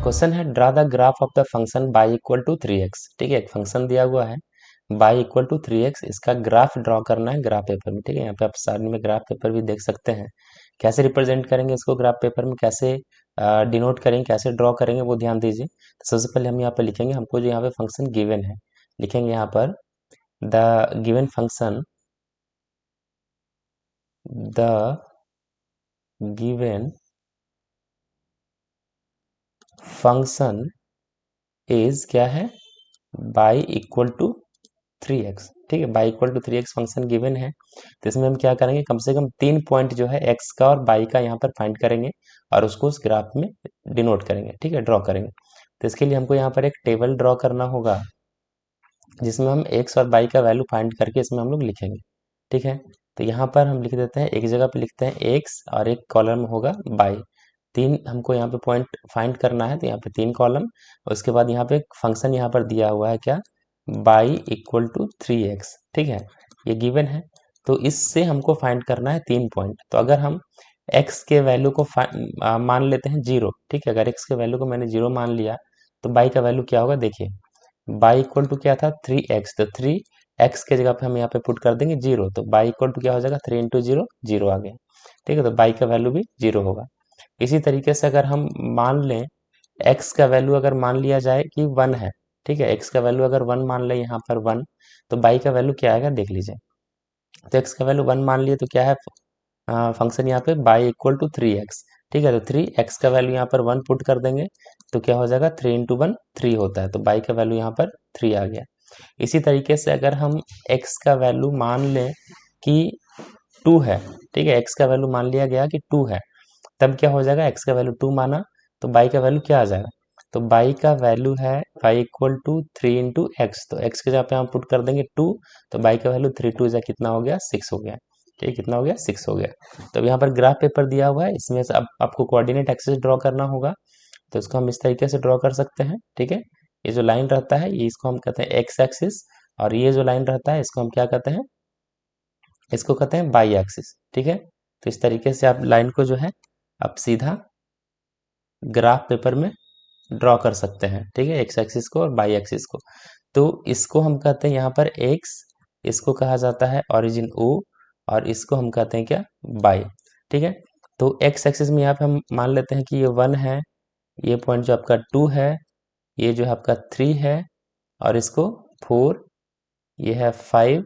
Question है draw the graph of the function y equal to 3x। ठीक है, एक फंक्शन दिया हुआ है बाई इक्वल टू 3x, इसका ग्राफ ड्रॉ करना है ग्राफ पेपर में। ठीक है, यहाँ पे आप सामने में ग्राफ पेपर भी देख सकते हैं। कैसे रिप्रेजेंट करेंगे इसको ग्राफ पेपर में, कैसे डिनोट करेंगे, कैसे ड्रॉ करेंगे, वो ध्यान दीजिए। तो सबसे पहले हम यहाँ पे लिखेंगे, हमको जो यहाँ पे फंक्शन गिवन है, लिखेंगे यहाँ पर the given function, the given function is क्या है, बाई इक्वल टू 3x। ठीक है, y equal to 3x function given है। तो इसमें हम क्या करेंगे, कम से कम 3 पॉइंट जो है x का और y का यहाँ पर फाइंड करेंगे और उसको उस ग्राफ में डिनोट करेंगे। ठीक है, ड्रॉ करेंगे। तो इसके लिए हमको यहाँ पर एक टेबल ड्रॉ करना होगा जिसमें हम x और y का वैल्यू फाइंड करके इसमें हम लोग लिखेंगे। ठीक है, तो यहाँ पर हम लिख देते हैं, एक जगह पे लिखते हैं x और एक कॉलम होगा y। तीन हमको यहाँ पे पॉइंट फाइंड करना है, तो यहाँ पे 3 कॉलम। उसके बाद यहाँ पे एक फंक्शन यहाँ पर दिया हुआ है क्या, y इक्वल टू 3x। ठीक है, ये गिवन है। तो इससे हमको फाइंड करना है 3 पॉइंट। तो अगर हम x के वैल्यू को मान लेते हैं 0। ठीक है, अगर x के वैल्यू को मैंने 0 मान लिया तो y का वैल्यू क्या होगा, देखिए y इक्वल टू क्या था 3x, तो 3x के जगह पे हम यहाँ पे पुट कर देंगे 0, तो y इक्वल टू क्या हो जाएगा 3 इंटू 0, 0 आ गया। ठीक है, तो y का वैल्यू भी 0 होगा। इसी तरीके से अगर हम मान लें x का वैल्यू अगर मान लिया जाए कि 1 है, ठीक है, x का वैल्यू अगर 1 मान लें यहाँ पर 1, तो y का वैल्यू क्या आएगा देख लीजिए। तो x का वैल्यू 1 मान लिए तो क्या है, फंक्शन यहाँ पे y इक्वल टू 3x। ठीक है, तो 3x का वैल्यू यहाँ पर 1 पुट कर देंगे तो क्या हो जाएगा, 3 इंटू 1 3 होता है, तो y का वैल्यू यहाँ पर 3 आ गया। इसी तरीके से अगर हम x का वैल्यू मान लें कि 2 है, ठीक है, x का वैल्यू मान लिया गया कि 2 है, तब क्या हो जाएगा, x का वैल्यू 2 माना तो y का वैल्यू क्या आ जाएगा, तो y का वैल्यू है y equal to 3 into x, तो x के जगह पे हम पुट कर देंगे 2, तो y का वैल्यू 3 2 कितना हो गया, 6 हो गया। ठीक है, कितना हो गया, 6 हो गया। तो अब यहाँ पर ग्राफ पेपर दिया हुआ है, इसमें से अब आपको कोऑर्डिनेट एक्सिस ड्रॉ करना होगा। तो इसको हम इस तरीके से ड्रॉ कर सकते हैं। ठीक है, ये जो लाइन रहता है ये इसको हम कहते हैं एक्स एक्सिस, और ये जो लाइन रहता है इसको हम क्या कहते हैं, इसको कहते हैं बाई एक्सिस। ठीक है, तो इस तरीके से आप लाइन को जो है आप सीधा ग्राफ पेपर में ड्रॉ कर सकते हैं। ठीक है, एक्स एक्सिस को और बाई एक्सिस को। तो इसको हम कहते हैं यहाँ पर एक्स, इसको कहा जाता है ओरिजिन ओ, और इसको हम कहते हैं क्या, बाई। ठीक है, तो एक्स एक्सिस में यहाँ पे हम मान लेते हैं कि ये 1 है, ये पॉइंट जो आपका 2 है, ये जो है आपका 3 है, और इसको 4, ये है 5,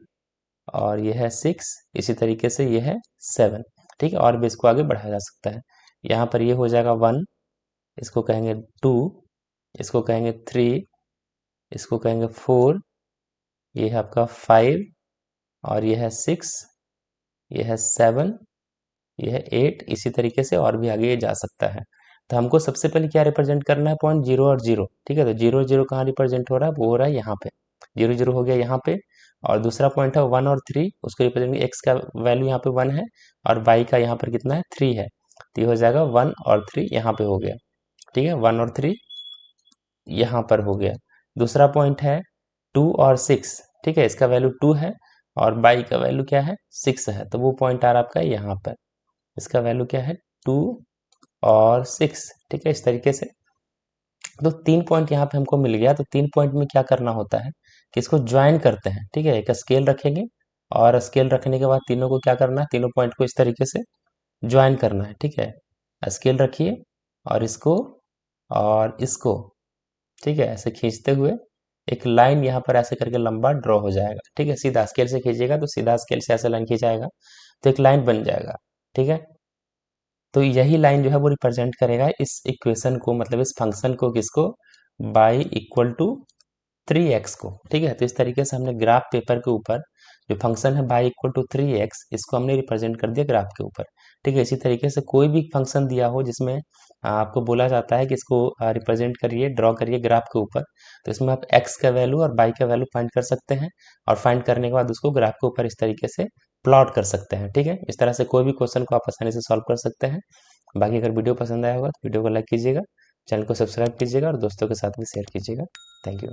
और ये है 6, इसी तरीके से ये है 7। ठीक है, और भी इसको आगे बढ़ाया जा सकता है। यहाँ पर ये हो जाएगा 1, इसको कहेंगे 2, इसको कहेंगे 3, इसको कहेंगे 4, ये है आपका 5, और ये है 6, ये है 7, ये है 8, इसी तरीके से और भी आगे ये जा सकता है। तो हमको सबसे पहले क्या रिप्रेजेंट करना है, पॉइंट 0 और 0। ठीक है, तो 0 0 कहाँ रिप्रेजेंट हो रहा है, वो हो रहा है यहाँ पे, 0 0 हो गया यहाँ पे। और दूसरा पॉइंट है 1 और 3, उसको रिप्रेजेंट, एक्स का वैल्यू यहाँ पे 1 है और y का यहाँ पर कितना है, 3 है, तो ये हो जाएगा 1 और 3 यहाँ पे हो गया। ठीक है, 1 और 3 यहाँ पर हो गया। दूसरा पॉइंट है 2 और 6। ठीक है, इसका वैल्यू 2 है और y का वैल्यू क्या है, 6 है, तो वो पॉइंट आ रहा है आपका यहाँ पर, इसका वैल्यू क्या है, 2 और 6। ठीक है, इस तरीके से तो 3 पॉइंट यहाँ पे हमको मिल गया। तो 3 पॉइंट में क्या करना होता है कि इसको ज्वाइन करते हैं। ठीक है, एक स्केल रखेंगे और स्केल रखने के बाद तीनों को क्या करना है, तीनों पॉइंट को इस तरीके से ज्वाइन करना है। ठीक है, स्केल रखिए और इसको ठीक है ऐसे खींचते हुए एक लाइन यहाँ पर ऐसे करके लंबा ड्रॉ हो जाएगा। ठीक है, सीधा स्केल से खींचिएगा तो सीधा स्केल से ऐसे लाइन खींचाएगा तो एक लाइन बन जाएगा। ठीक है, तो यही लाइन जो है वो रिप्रेजेंट करेगा इस इक्वेशन को, मतलब इस फंक्शन को, किसको, बाई इक्वल टू 3x को। ठीक है, तो इस तरीके से हमने ग्राफ पेपर के ऊपर जो फंक्शन है बाई इक्वल टू 3x, इसको हमने रिप्रेजेंट कर दिया ग्राफ के ऊपर। ठीक है, इसी तरीके से कोई भी फंक्शन दिया हो जिसमें आपको बोला जाता है कि इसको रिप्रेजेंट करिए, ड्रॉ करिए ग्राफ के ऊपर, तो इसमें आप x का वैल्यू और y का वैल्यू फाइंड कर सकते हैं और फाइंड करने के बाद उसको ग्राफ के ऊपर इस तरीके से प्लॉट कर सकते हैं। ठीक है, इस तरह से कोई भी क्वेश्चन को आप आसानी से सॉल्व कर सकते हैं। बाकी अगर वीडियो पसंद आया होगा तो वीडियो को लाइक कीजिएगा, चैनल को सब्सक्राइब कीजिएगा और दोस्तों के साथ भी शेयर कीजिएगा। Thank you.